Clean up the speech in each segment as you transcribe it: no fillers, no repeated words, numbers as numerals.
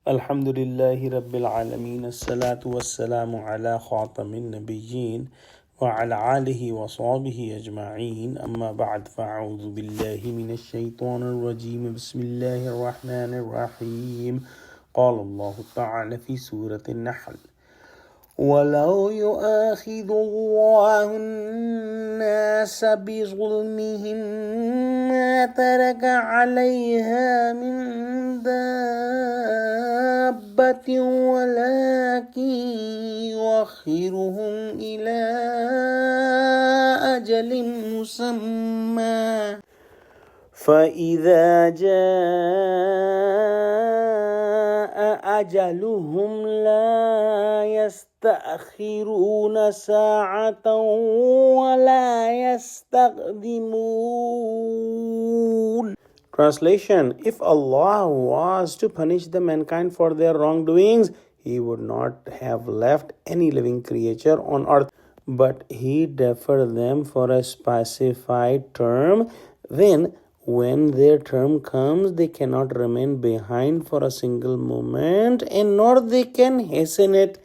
Alhamdulillahi Rabbil Alameen. As-salatu was-salamu ala khatamin nabiyyin wa ala alihi wa sahbihi ajma'een. Amma ba'd, fa'a'udhu billahi minash shaytanir rajim. Bismillahir rahmanir rahim. Qala Allahu ta'ala fi Surah Nahl. وَلَوْ يُؤَاخِذُ اللَّهُ النَّاسَ بِظُلْمِهِمْ مَا تَرَكَ عَلَيْهَا مِنْ دَابَّةٍ وَلَكِنْ يُؤَخِّرُهُمْ إِلَى أَجَلٍ مُّسَمًّى فَإِذَا جَاءَ أَجَلُهُمْ لَا يَسْتَأْخِرُونَ سَاعَةً وَلَا يَسْتَقْدِمُونَ. Translation: If Allah was to punish the mankind for their wrongdoings, He would not have left any living creature on earth, but He deferred them for a specified term. Then, when their term comes, they cannot remain behind for a single moment, and nor they can hasten it.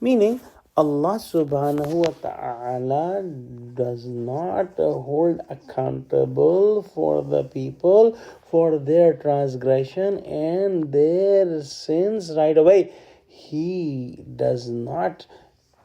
Meaning, Allah subhanahu wa ta'ala does not hold accountable for the people for their transgression and their sins right away. He does not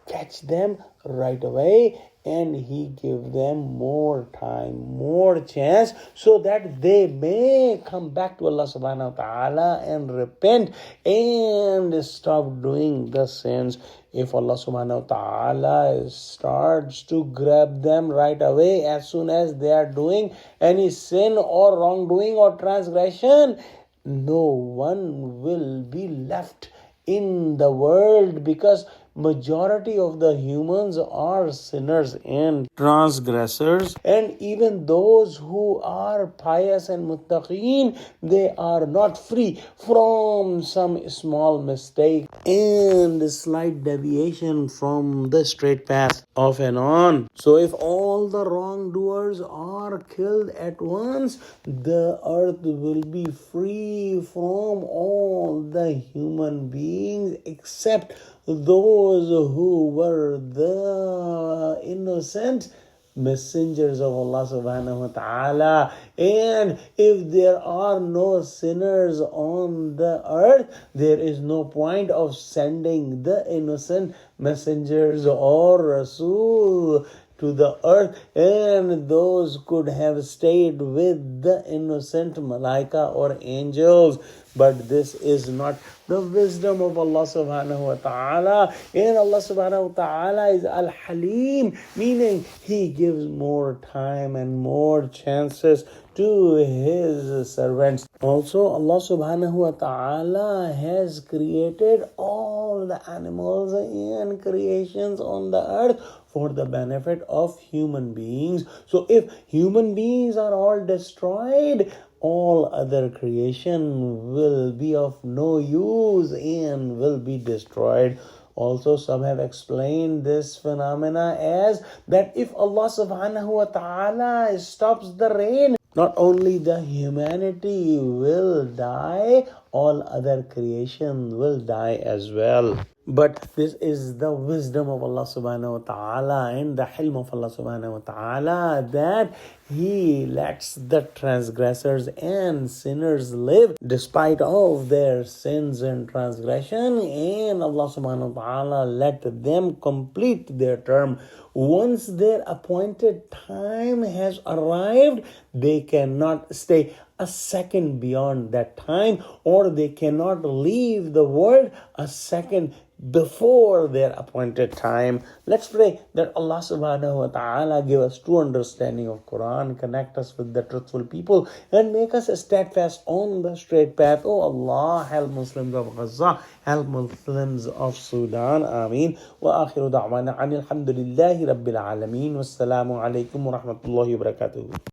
catch them right away, and He gives them more time, more chance, so that they may come back to Allah subhanahu wa ta'ala and repent and stop doing the sins. If Allah subhanahu wa ta'ala starts to grab them right away as soon as they are doing any sin or wrongdoing or transgression, no one will be left in the world, because majority of the humans are sinners and transgressors, and even those who are pious and muttaqeen, they are not free from some small mistake and slight deviation from the straight path off and on. So if all the wrongdoers are killed at once, the earth will be free from all the human beings except those who were the innocent messengers of Allah subhanahu wa ta'ala. And if there are no sinners on the earth, there is no point of sending the innocent messengers or Rasul to the earth, and those could have stayed with the innocent malaika or angels. But this is not the wisdom of Allah subhanahu wa ta'ala. And Allah subhanahu wa ta'ala is Al-Halim, meaning He gives more time and more chances to His servants. Also, Allah subhanahu wa ta'ala has created all the animals and creations on the earth for the benefit of human beings. So if human beings are all destroyed, all other creation will be of no use and will be destroyed. Also, some have explained this phenomena as that if Allah subhanahu wa ta'ala stops the rain, not only the humanity will die, all other creation will die as well. But this is the wisdom of Allah subhanahu wa ta'ala and the hilm of Allah subhanahu wa ta'ala, that He lets the transgressors and sinners live despite of their sins and transgression, and Allah subhanahu wa ta'ala let them complete their term. Once their appointed time has arrived, they cannot stay a second beyond that time, or they cannot leave the world a second before their appointed time. Let's pray that Allah subhanahu wa ta'ala give us true understanding of Quran, connect us with the truthful people, and make us steadfast on the straight path. Oh Allah, help Muslims of Gaza, help Muslims of Sudan. Ameen. Wa akhiru da'wana alhamdulillahi Rabbil Alameen. Wassalamu alaikum wa rahmatullahi wa barakatuh.